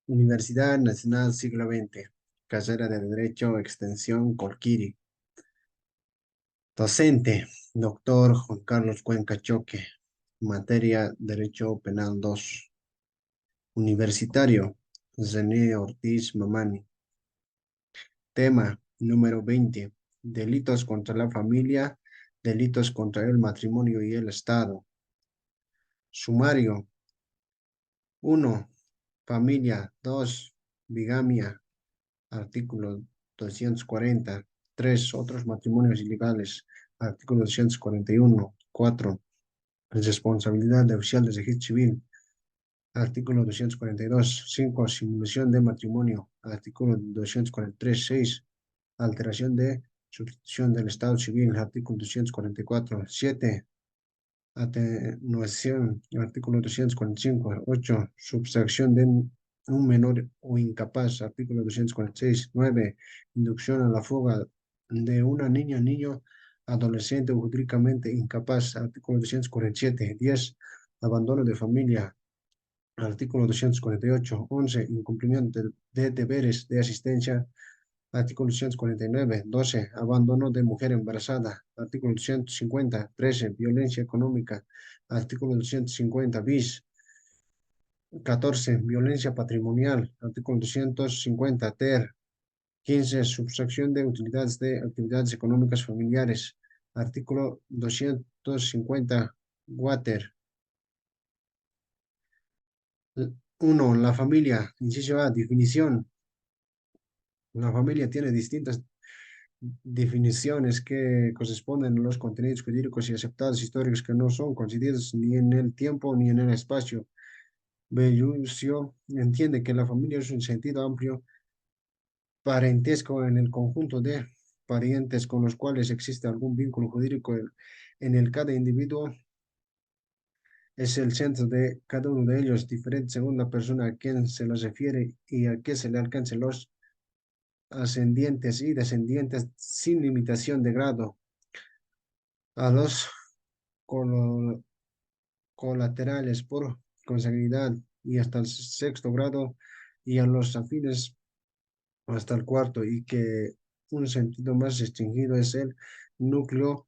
Universidad Nacional Siglo XX, carrera de Derecho, Extensión Colquiri. Docente, doctor Juan Carlos Cuenca Choque, materia Derecho Penal 2. Universitario, Zené Ortiz Mamani. Tema número 20. Delitos contra la familia, delitos contra el matrimonio y el Estado. Sumario. 1. Familia. 2. Bigamia. Artículo 240. 3. Otros matrimonios ilegales. Artículo 241. 4. Responsabilidad de oficiales de registro civil. Artículo 242. 5. Simulación de matrimonio. Artículo 243. 6. Alteración de sustitución del Estado civil. Artículo 244. 7. Atenuación. Artículo 245. 8. Subtracción de un menor o incapaz. Artículo 246. 9. Inducción a la fuga de una niña, niño, adolescente o jurídicamente incapaz. Artículo 247. 10. Abandono de familia. Artículo 248. 11. Incumplimiento de deberes de asistencia. Artículo 249. 12. Abandono de mujer embarazada. Artículo 250. 13. Violencia económica. Artículo 250 bis. 14. Violencia patrimonial. Artículo 250 ter. 15. Subtracción de utilidades de actividades económicas familiares. Artículo 250 water. 1. La familia. Inciso A. Definición. La familia tiene distintas definiciones que corresponden a los contenidos jurídicos y aceptados históricos que no son coincididos ni en el tiempo ni en el espacio. Bellucio entiende que la familia es un sentido amplio parentesco en el conjunto de parientes con los cuales existe algún vínculo jurídico en el cada individuo es el centro de cada uno de ellos, diferente según la persona a quien se les refiere y a qué se le alcance los ascendientes y descendientes sin limitación de grado. A los colo- colaterales por consanguinidad y hasta el sexto grado y a los afines hasta el cuarto y que un sentido más restringido es el núcleo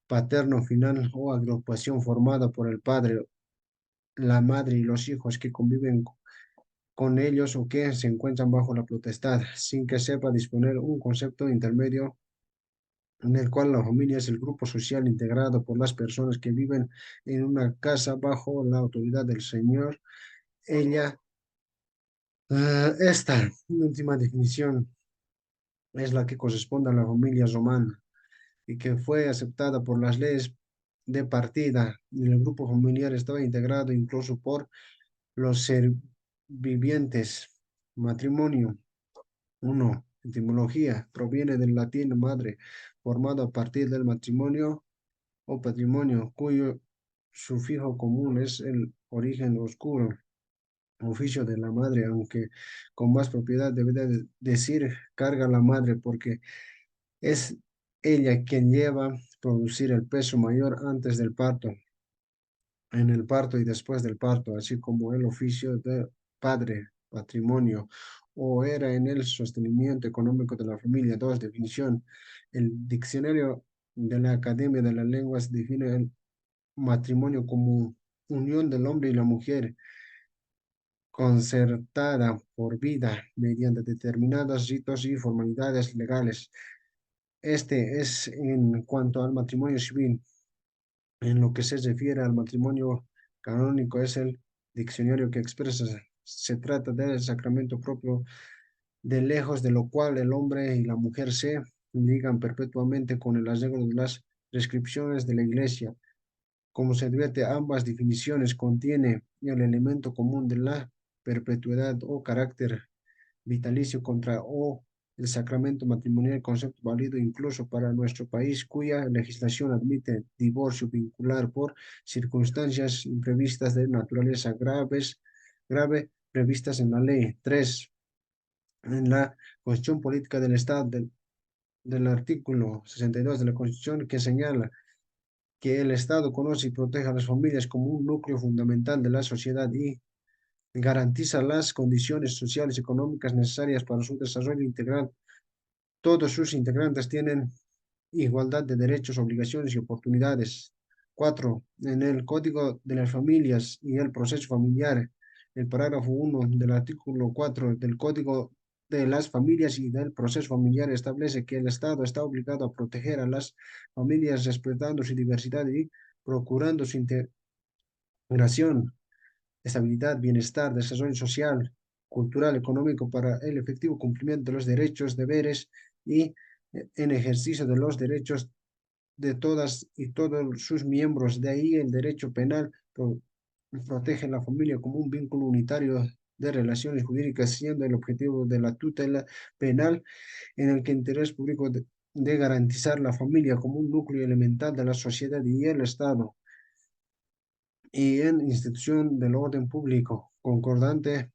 paterno final o agrupación formada por el padre, la madre y los hijos que conviven con ellos o que se encuentran bajo la potestad, sin que sepa disponer un concepto intermedio en el cual la familia es el grupo social integrado por las personas que viven en una casa bajo la autoridad del Señor. Ella, esta última definición es la que corresponde a la familia romana y que fue aceptada por las leyes de partida. Y el grupo familiar estaba integrado incluso por los vivientes. Matrimonio. 1. Etimología. Proviene del latín madre, formado a partir del matrimonio o patrimonio, cuyo sufijo común es el origen oscuro, oficio de la madre, aunque con más propiedad debería decir carga la madre, porque es ella quien lleva a producir el peso mayor antes del parto, en el parto y después del parto, así como el oficio de padre, patrimonio, o era en el sostenimiento económico de la familia. 2. Definición. El diccionario de la Academia de las Lenguas define el matrimonio como unión del hombre y la mujer concertada por vida mediante determinados ritos y formalidades legales. Este es en cuanto al matrimonio civil. En lo que se refiere al matrimonio canónico, es el diccionario que expresa, se trata del sacramento propio de lejos de lo cual el hombre y la mujer se ligan perpetuamente con el arreglo de las prescripciones de la Iglesia. Como se advierte, ambas definiciones contienen el elemento común de la perpetuidad o carácter vitalicio contra o el sacramento matrimonial, concepto válido incluso para nuestro país, cuya legislación admite divorcio vincular por circunstancias imprevistas de naturaleza grave previstas en la ley. 3. En la Constitución Política del Estado del artículo 62 de la Constitución, que señala que el Estado conoce y protege a las familias como un núcleo fundamental de la sociedad y garantiza las condiciones sociales y económicas necesarias para su desarrollo integral. Todos sus integrantes tienen igualdad de derechos, obligaciones y oportunidades. 4. En el Código de las Familias y el Proceso Familiar, el parágrafo 1 del artículo 4 del Código de las Familias y del Proceso Familiar establece que el Estado está obligado a proteger a las familias respetando su diversidad y procurando su integración, estabilidad, bienestar, desarrollo social, cultural, económico para el efectivo cumplimiento de los derechos, deberes y en ejercicio de los derechos de todas y todos sus miembros. De ahí el derecho penal protege a la familia como un vínculo unitario de relaciones jurídicas, siendo el objetivo de la tutela penal en el que el interés público de garantizar la familia como un núcleo elemental de la sociedad y el Estado y en institución del orden público. Concordante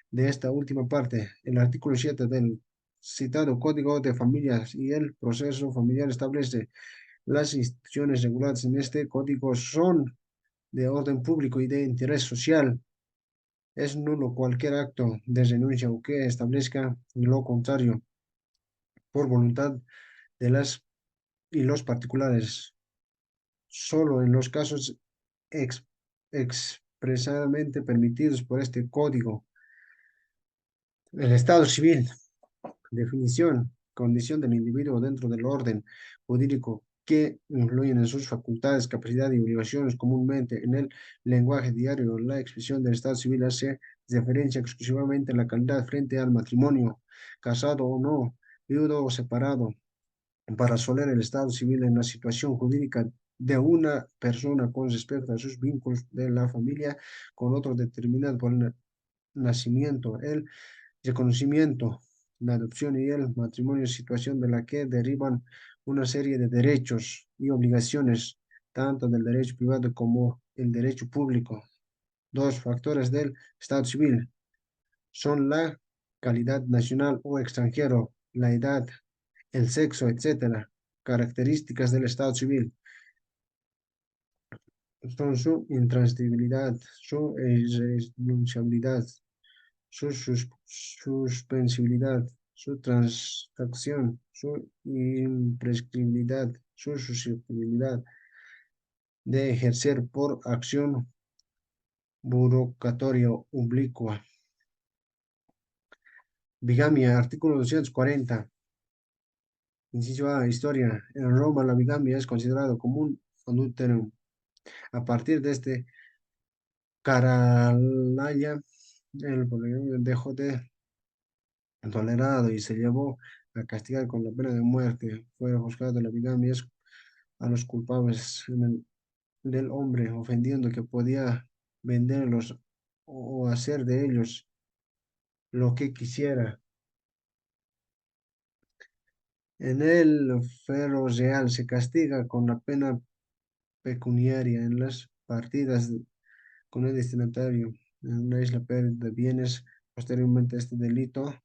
de esta última parte, el artículo 7 del citado Código de Familias y el proceso familiar establece las instituciones reguladas en este código son de orden público y de interés social. Es nulo cualquier acto de renuncia o que establezca lo contrario por voluntad de las y los particulares. Solo en los casos ex- expresadamente permitidos por este código. El Estado civil. Definición, condición del individuo dentro del orden jurídico que influyen en sus facultades, capacidades y obligaciones comúnmente en el lenguaje diario. La expresión del estado civil hace referencia exclusivamente a la calidad frente al matrimonio, casado o no, viudo o separado, para soler el estado civil en la situación jurídica de una persona con respecto a sus vínculos de la familia con otro determinado por el nacimiento, el reconocimiento, la adopción y el matrimonio, situación de la que derivan una serie de derechos y obligaciones, tanto del derecho privado como el derecho público. Dos factores del Estado civil son la calidad nacional o extranjero, la edad, el sexo, etcétera. Características del Estado civil son su intransferibilidad, su irrenunciabilidad, suspensibilidad, su transacción, su imprescriptibilidad, su susceptibilidad de ejercer por acción burocratoria oblicua. Bigamia, artículo 240. Inciso A, historia. En Roma la bigamia es considerado como un adulterio. A partir de este Caralaya, el poligamia dejó de tolerado y se llevó a castigar con la pena de muerte. Fue juzgado la bigamia a los culpables del hombre, ofendiendo que podía venderlos o hacer de ellos lo que quisiera. En el ferro real se castiga con la pena pecuniaria en las partidas con el destinatario. En una isla pérdida de bienes. Posteriormente este delito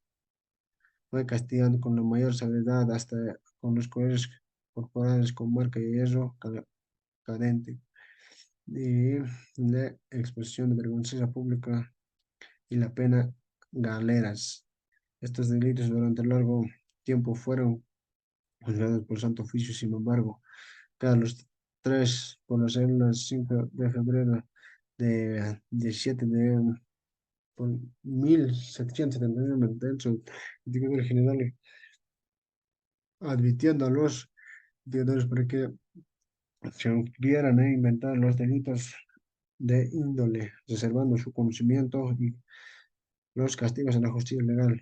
fue castigado con la mayor severidad hasta con los colegios corporales con marca de hierro cadente y la exposición de vergüenza pública y la pena galeras. Estos delitos durante largo tiempo fueron juzgados por Santo Oficio, sin embargo, Carlos III, por las reglas 5 de febrero de 17 de por 1779, dentro del Dictador General, advirtiendo a los dictadores para que se hubieran inventado los delitos de índole, reservando su conocimiento y los castigos a la justicia legal.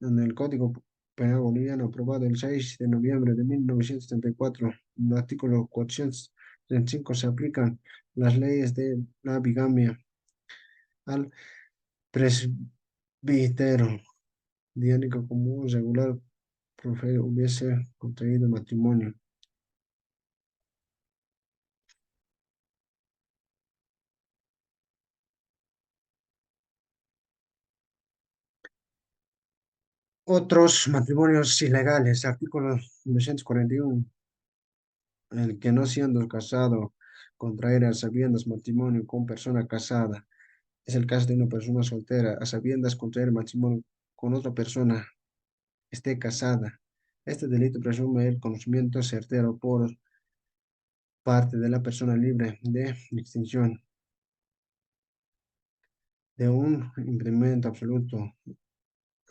En el Código Penal Boliviano, aprobado el 6 de noviembre de 1974, en el artículo 435 se aplican las leyes de la bigamia al presbítero diánico como regular profe hubiese contraído matrimonio. Otros matrimonios ilegales, artículo 241, el que no siendo casado contraerá a sabiendas matrimonio con persona casada. es el caso de una persona soltera, a sabiendas contraer matrimonio con otra persona, esté casada. Este delito presume el conocimiento certero por parte de la persona libre de extinción de un impedimento absoluto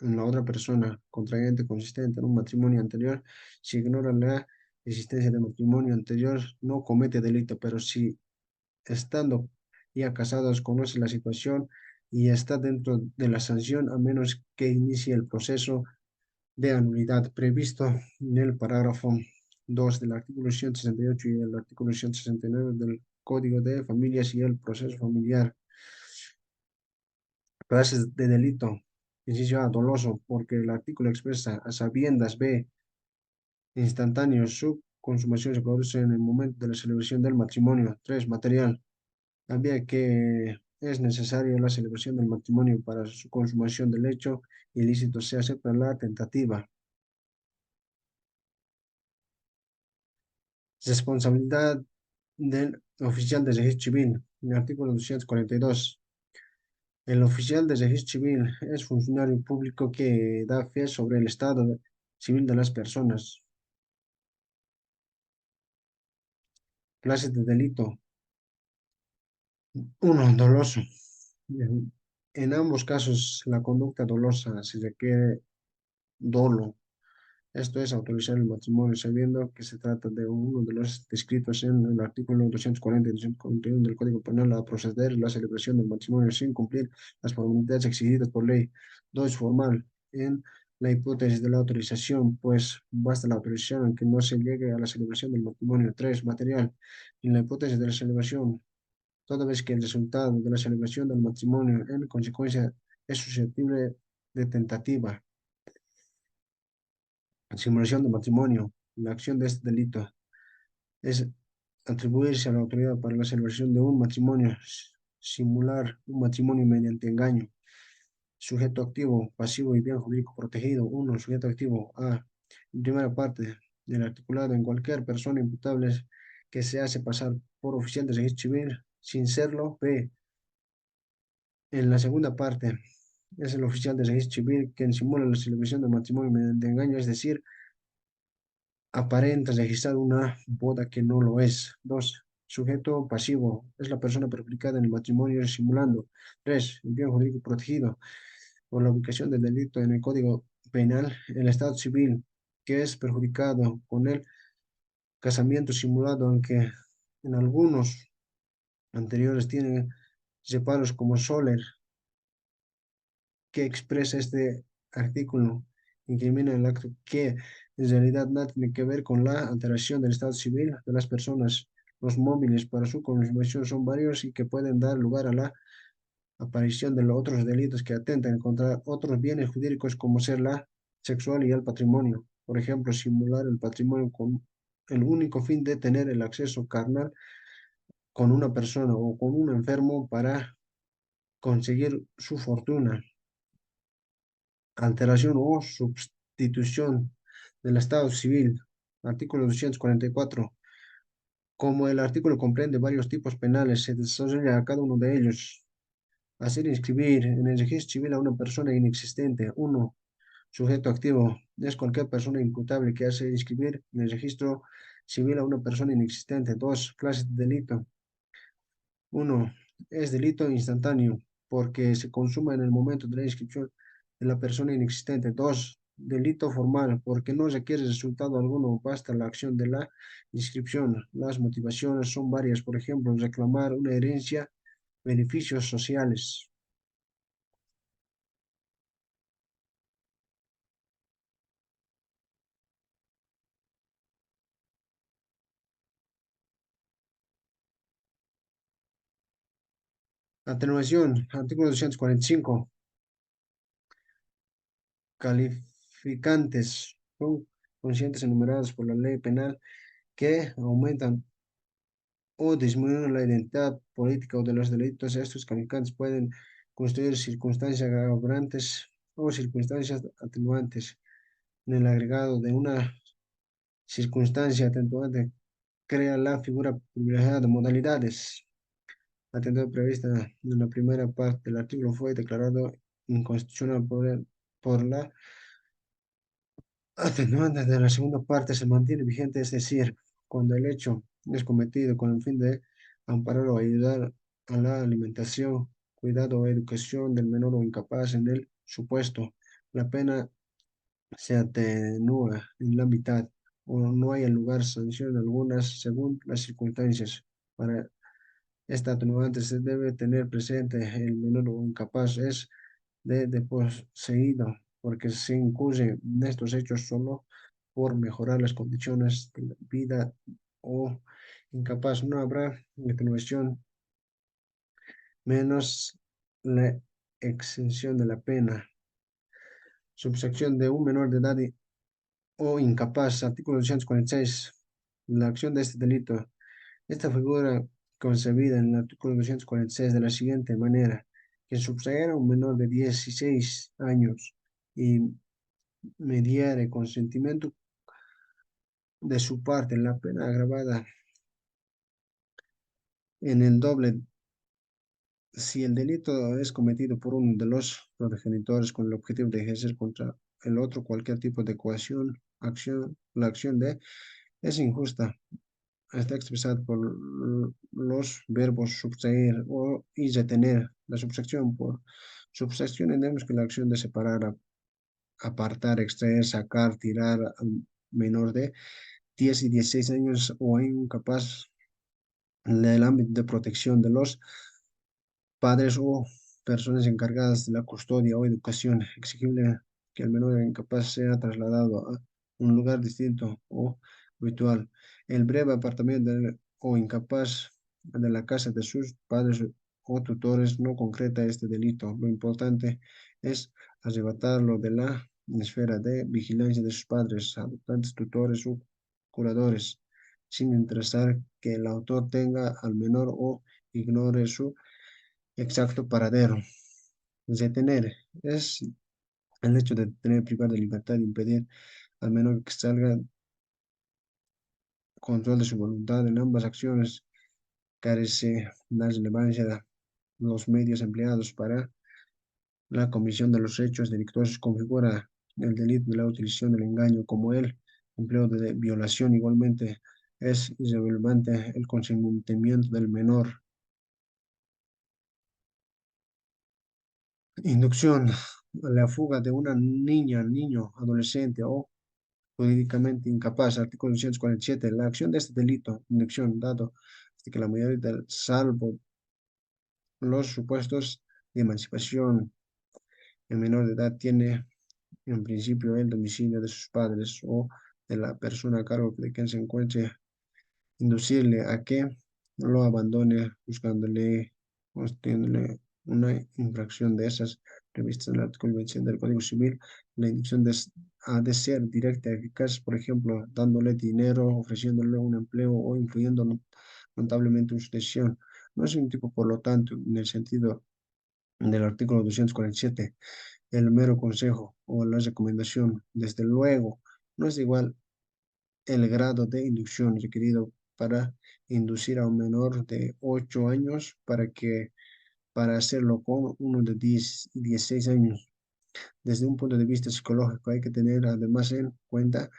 en la otra persona contrayente consistente en un matrimonio anterior. Si ignora la existencia del matrimonio anterior, no comete delito, pero si estando ya casados conoce la situación y está dentro de la sanción, a menos que inicie el proceso de anulidad previsto en el parágrafo 2 del artículo 168 y el artículo 169 del Código de Familias y el proceso familiar. Clases de delito. Inciso A, doloso, porque el artículo expresa a sabiendas. B, instantáneo. Su consumación se produce en el momento de la celebración del matrimonio. 3, material. También que es necesaria la celebración del matrimonio para su consumación del hecho ilícito. Se acepta la tentativa. Responsabilidad del oficial de registro civil. En el artículo 242. El oficial de registro civil es funcionario público que da fe sobre el estado civil de las personas. Clases de delito. Uno, doloso. En ambos casos, la conducta dolosa se requiere dolo. Esto es autorizar el matrimonio sabiendo que se trata de uno de los descritos en el artículo 240 y 241 del Código Penal a proceder la celebración del matrimonio sin cumplir las formalidades exigidas por ley. Dos, formal. En la hipótesis de la autorización, pues basta la autorización aunque no se llegue a la celebración del matrimonio. Tres, material. En la hipótesis de la celebración, toda vez que el resultado de la celebración del matrimonio en consecuencia es susceptible de tentativa, simulación de matrimonio. La acción de este delito es atribuirse a la autoridad para la celebración de un matrimonio, simular un matrimonio mediante engaño. Sujeto activo, pasivo y bien jurídico protegido. Uno, sujeto activo. A. En primera parte del articulado, en cualquier persona imputable que se hace pasar por oficial de registro civil sin serlo. B. En la segunda parte, es el oficial de registro civil quien simula la celebración del matrimonio mediante engaño, es decir, aparenta registrar una boda que no lo es. Dos, sujeto pasivo, es la persona perjudicada en el matrimonio simulando. Tres, el bien jurídico protegido por la ubicación del delito en el Código Penal, el Estado civil, que es perjudicado con el casamiento simulado, aunque en algunos anteriores tienen separos como Soler, que expresa este artículo, incrimina el acto que en realidad nada tiene que ver con la alteración del estado civil de las personas. Los móviles para su confirmación son varios y que pueden dar lugar a la aparición de los otros delitos que atentan contra otros bienes jurídicos como ser la sexual y el patrimonio. Por ejemplo, simular el patrimonio con el único fin de tener el acceso carnal con una persona o con un enfermo para conseguir su fortuna. Alteración o sustitución del estado civil. Artículo 244. Como el artículo comprende varios tipos penales, se desarrolla a cada uno de ellos. Hacer inscribir en el registro civil a una persona inexistente. Uno, sujeto activo. Es cualquier persona imputable que hace inscribir en el registro civil a una persona inexistente. Dos, clases de delito. Uno, es delito instantáneo porque se consuma en el momento de la inscripción de la persona inexistente. Dos, delito formal porque no requiere resultado alguno, basta la acción de la inscripción. Las motivaciones son varias, por ejemplo, reclamar una herencia, beneficios sociales. Atenuación, artículo 245. Calificantes son conscientes enumerados por la ley penal que aumentan o disminuyen la identidad política o de los delitos. Estos calificantes pueden constituir circunstancias agravantes o circunstancias atenuantes. En el agregado de una circunstancia atenuante crea la figura privilegiada de modalidades. La atentado prevista en la primera parte del artículo fue declarado inconstitucional por la atenuante de la segunda parte se mantiene vigente, es decir, cuando el hecho es cometido con el fin de amparar o ayudar a la alimentación, cuidado o educación del menor o incapaz en el supuesto, la pena se atenúa en la mitad o no hay lugar sanción algunas según las circunstancias. Para esta atenuante se debe tener presente el menor o incapaz es de poseído, porque se incurre en estos hechos solo por mejorar las condiciones de la vida o incapaz. No habrá atenuación menos la exención de la pena. Subsección de un menor de edad o incapaz. Artículo 246. La acción de este delito. Esta figura concebida en el artículo 246 de la siguiente manera. Que sustrayera a un menor de 16 años y mediare consentimiento de su parte, la pena agravada en el doble si el delito es cometido por uno de los progenitores con el objetivo de ejercer contra el otro cualquier tipo de coacción, acción, la acción de es injusta, está expresada por los verbos sustraer o y retener. La subtracción por subtracción entendemos que la acción de separar, apartar, extraer, sacar, tirar al menor de 10 y 16 años o incapaz del ámbito de protección de los padres o personas encargadas de la custodia o educación, exigible que el menor incapaz sea trasladado a un lugar distinto o habitual. El breve apartamiento o incapaz de la casa de sus padres o tutores no concreta este delito. Lo importante es arrebatarlo de la esfera de vigilancia de sus padres, adoptantes, tutores o curadores, sin interesar que el autor tenga al menor o ignore su exacto paradero. Detener es el hecho de tener privar de libertad, impedir al menor que salga control de su voluntad en ambas acciones, carece la relevancia de los medios empleados para la comisión de los hechos delictuosos, configura el delito de la utilización del engaño como el empleo de violación. Igualmente es irrelevante el consentimiento del menor. Inducción a la fuga de una niña, niño, adolescente o jurídicamente incapaz. Artículo 247. La acción de este delito, inducción, dado hasta que la mayoría del, salvo los supuestos de emancipación, el menor de edad tiene en principio el domicilio de sus padres o de la persona a cargo de quien se encuentre, inducirle a que lo abandone buscándole, haciéndole una infracción de esas previstas en el artículo 27 del Código Civil. La inducción ha de ser directa y eficaz, por ejemplo, dándole dinero, ofreciéndole un empleo o influyendo notablemente en su decisión. No es un tipo, por lo tanto, en el sentido del artículo 247, el mero consejo o la recomendación. Desde luego, no es igual el grado de inducción requerido para inducir a un menor de 8 años para hacerlo con uno de 10 y 16 años. Desde un punto de vista psicológico hay que tener además en cuenta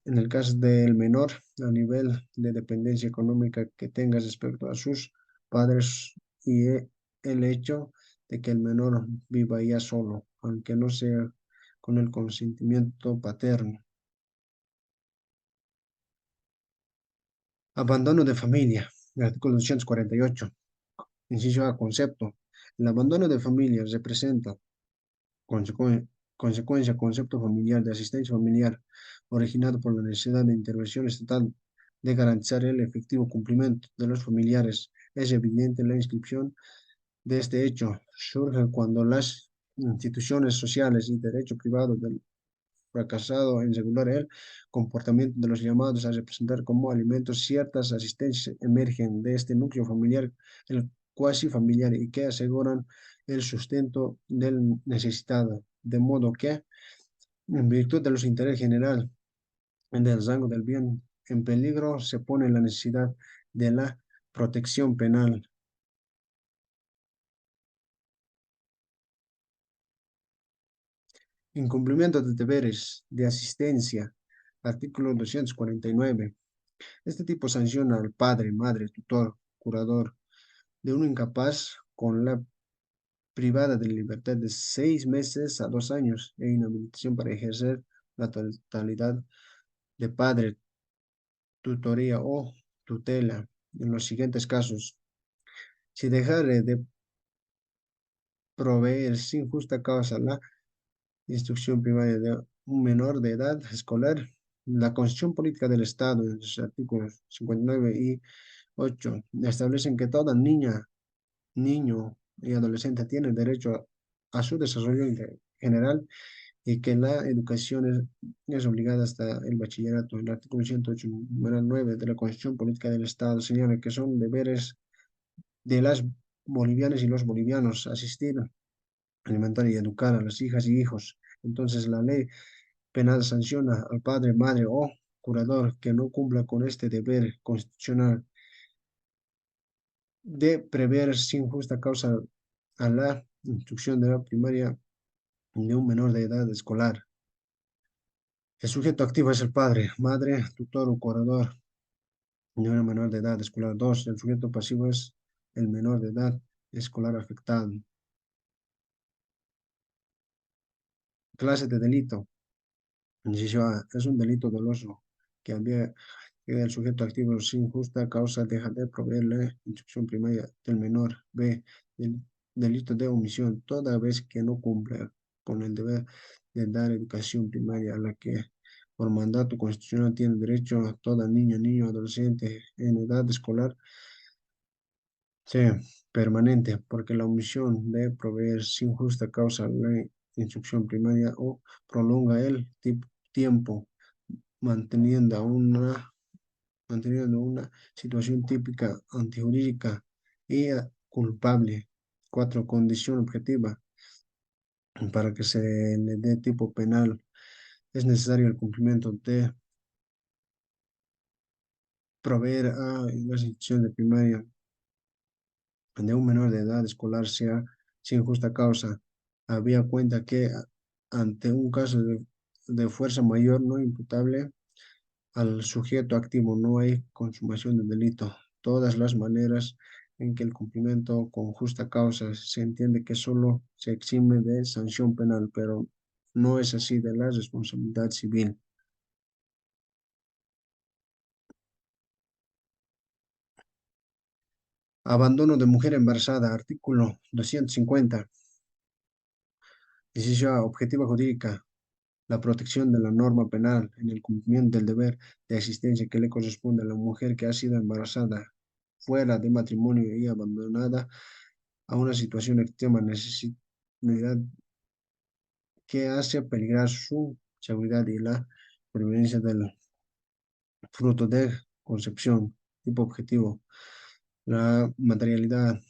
en el caso del menor a nivel de dependencia económica que tenga respecto a sus padres y el hecho de que el menor viva ya solo, aunque no sea con el consentimiento paterno. Abandono de familia, el artículo 248. Inciso A, concepto. El abandono de familia representa consecuencia, concepto familiar de asistencia familiar originado por la necesidad de intervención estatal de garantizar el efectivo cumplimiento de los familiares. Es evidente la inscripción de este hecho. Surge cuando las instituciones sociales y derecho privado del fracasado en regular el comportamiento de los llamados a representar como alimentos ciertas asistencias emergen de este núcleo familiar, el cuasi familiar, y que aseguran el sustento del necesitado, de modo que, en virtud de los intereses general del rango del bien en peligro, se pone la necesidad de la protección penal. Incumplimiento de deberes de asistencia. Artículo 249. Este tipo sanciona al padre, madre, tutor, curador de un incapaz con la privada de libertad de 6 meses a 2 años e inhabilitación para ejercer la totalidad de padre, tutoría o tutela en los siguientes casos. Si dejare de proveer sin justa causa la instrucción primaria de un menor de edad escolar, la Constitución Política del Estado, en sus artículos 59 y 8, establecen que toda niña, niño y adolescente tienen derecho a su desarrollo general y que la educación es obligada hasta el bachillerato. El artículo 108, número 9 de la Constitución Política del Estado señala que son deberes de las bolivianas y los bolivianos asistir, alimentar y educar a las hijas y hijos. Entonces, la ley penal sanciona al padre, madre o curador que no cumpla con este deber constitucional de prever sin justa causa a la instrucción de la primaria de un menor de edad escolar. El sujeto activo es el padre, madre, tutor o curador de una menor de edad escolar. Dos, el sujeto pasivo es el menor de edad escolar afectado. Clase de delito. Inciso A, es un delito doloso que había que el sujeto activo sin justa causa deja de proveer la instrucción primaria del menor. B, el delito de omisión, toda vez que no cumple con el deber de dar educación primaria a la que por mandato constitucional tiene derecho a toda niña, niño, adolescente en edad escolar. C, permanente, porque la omisión de proveer sin justa causa la instrucción primaria o prolonga el tiempo manteniendo una, manteniendo una situación típica antijurídica y culpable. Cuatro, condición objetiva. Para que se le dé tipo penal es necesario el cumplimiento de proveer a las instituciones de primaria de un menor de edad escolar sea sin justa causa. Había cuenta que ante un caso de fuerza mayor no imputable al sujeto activo no hay consumación del delito. Todas las maneras en que el cumplimiento con justa causa se entiende que solo se exime de sanción penal, pero no es así de la responsabilidad civil. Abandono de mujer embarazada, artículo 250. Decisión objetiva jurídica. La protección de la norma penal en el cumplimiento del deber de asistencia que le corresponde a la mujer que ha sido embarazada fuera de matrimonio y abandonada a una situación de extrema necesidad que hace peligrar su seguridad y la permanencia del fruto de concepción. Tipo objetivo. La materialidad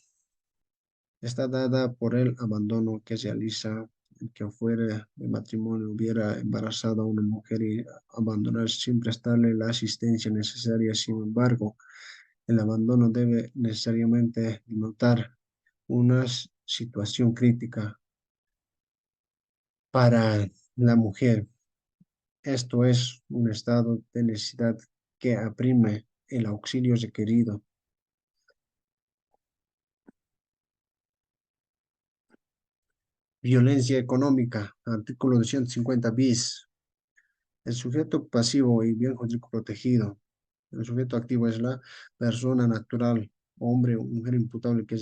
está dada por el abandono que realiza el que fuera de matrimonio hubiera embarazado a una mujer y abandonar sin prestarle la asistencia necesaria. Sin embargo, el abandono debe necesariamente denotar una situación crítica para la mujer. Esto es un estado de necesidad que aprime el auxilio requerido. Violencia económica, artículo 250 bis. El sujeto pasivo y bien jurídico protegido. El sujeto activo es la persona natural, hombre o mujer imputable que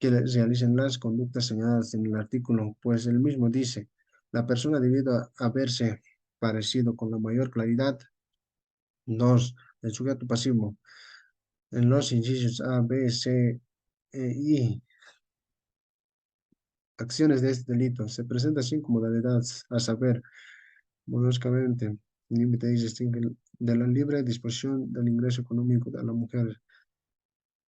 realicen las conductas señaladas en el artículo, pues el mismo dice, la persona debido a haberse parecido con la mayor claridad. Dos, el sujeto pasivo. En los incisos A, B, C, I, acciones de este delito se presenta cinco modalidades, a saber, bruscamente, límite y distingue de la libre disposición del ingreso económico de la mujer.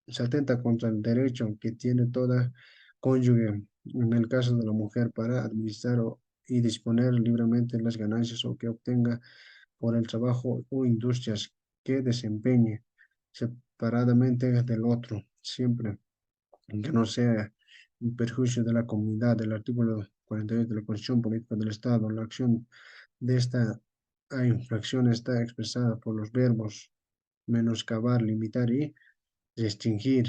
Se atenta contra el derecho que tiene toda cónyuge, en el caso de la mujer, para administrar y disponer libremente las ganancias o que obtenga por el trabajo o industrias que desempeñe separadamente del otro, siempre que no sea en perjuicio de la comunidad. El artículo 48 de la Constitución Política del Estado. La acción de esta infracción está expresada por los verbos menoscabar, limitar y restringir.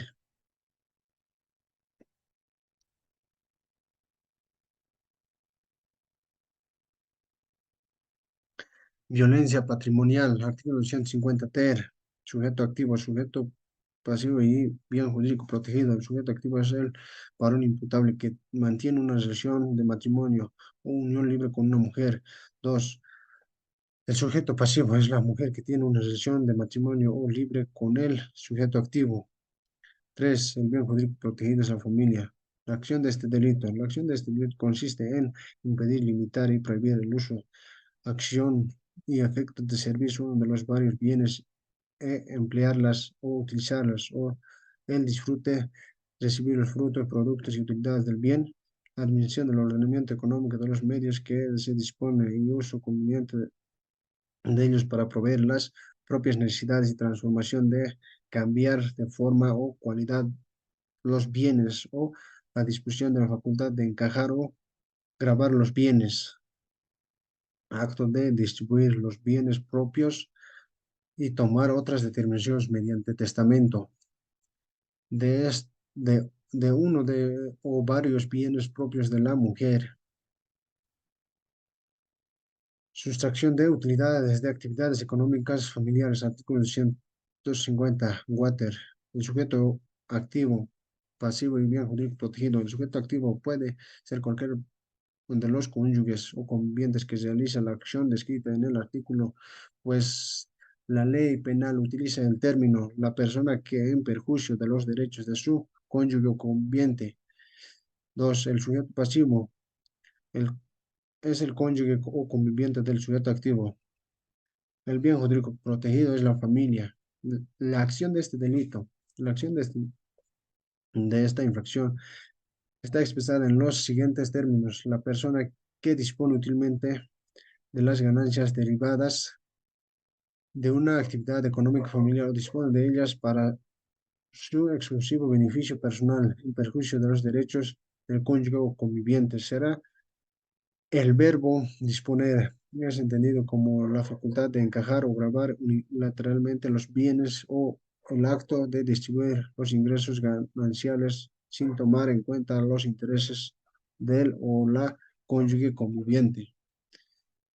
Violencia patrimonial, artículo 150 ter, sujeto activo, sujeto pasivo y bien jurídico protegido. El sujeto activo es el varón imputable que mantiene una relación de matrimonio o unión libre con una mujer. Dos, el sujeto pasivo es la mujer que tiene una relación de matrimonio o libre con el sujeto activo. Tres, el bien jurídico protegido es la familia. La acción de este delito. La acción de este delito consiste en impedir, limitar y prohibir el uso, acción y efectos de servicio uno de los varios bienes emplearlas o utilizarlas, o el disfrute, recibir los frutos, productos y utilidades del bien, la administración del ordenamiento económico de los medios que se dispone y uso conveniente de ellos para proveer las propias necesidades y transformación de cambiar de forma o cualidad los bienes o la disposición de la facultad de encajar o grabar los bienes, acto de distribuir los bienes propios y tomar otras determinaciones mediante testamento de uno de o varios bienes propios de la mujer. Sustracción de utilidades de actividades económicas familiares, artículo 150, Water. El sujeto activo, pasivo y bien jurídico protegido. El sujeto activo puede ser cualquier de los cónyuges o convivientes que realizan la acción descrita en el artículo, pues la ley penal utiliza el término la persona que en perjuicio de los derechos de su cónyuge o conviviente. Dos, el sujeto pasivo el, es el cónyuge o conviviente del sujeto activo. El bien jurídico protegido es la familia. La acción de este delito, la acción de esta infracción está expresada en los siguientes términos. La persona que dispone útilmente de las ganancias derivadas de una actividad económica familiar o dispone de ellas para su exclusivo beneficio personal en perjuicio de los derechos del cónyuge o conviviente. Será el verbo disponer, ya es entendido como la facultad de encajar o grabar unilateralmente los bienes o el acto de distribuir los ingresos gananciales sin tomar en cuenta los intereses del o la cónyuge conviviente.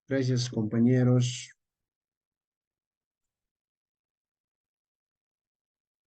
Gracias, compañeros.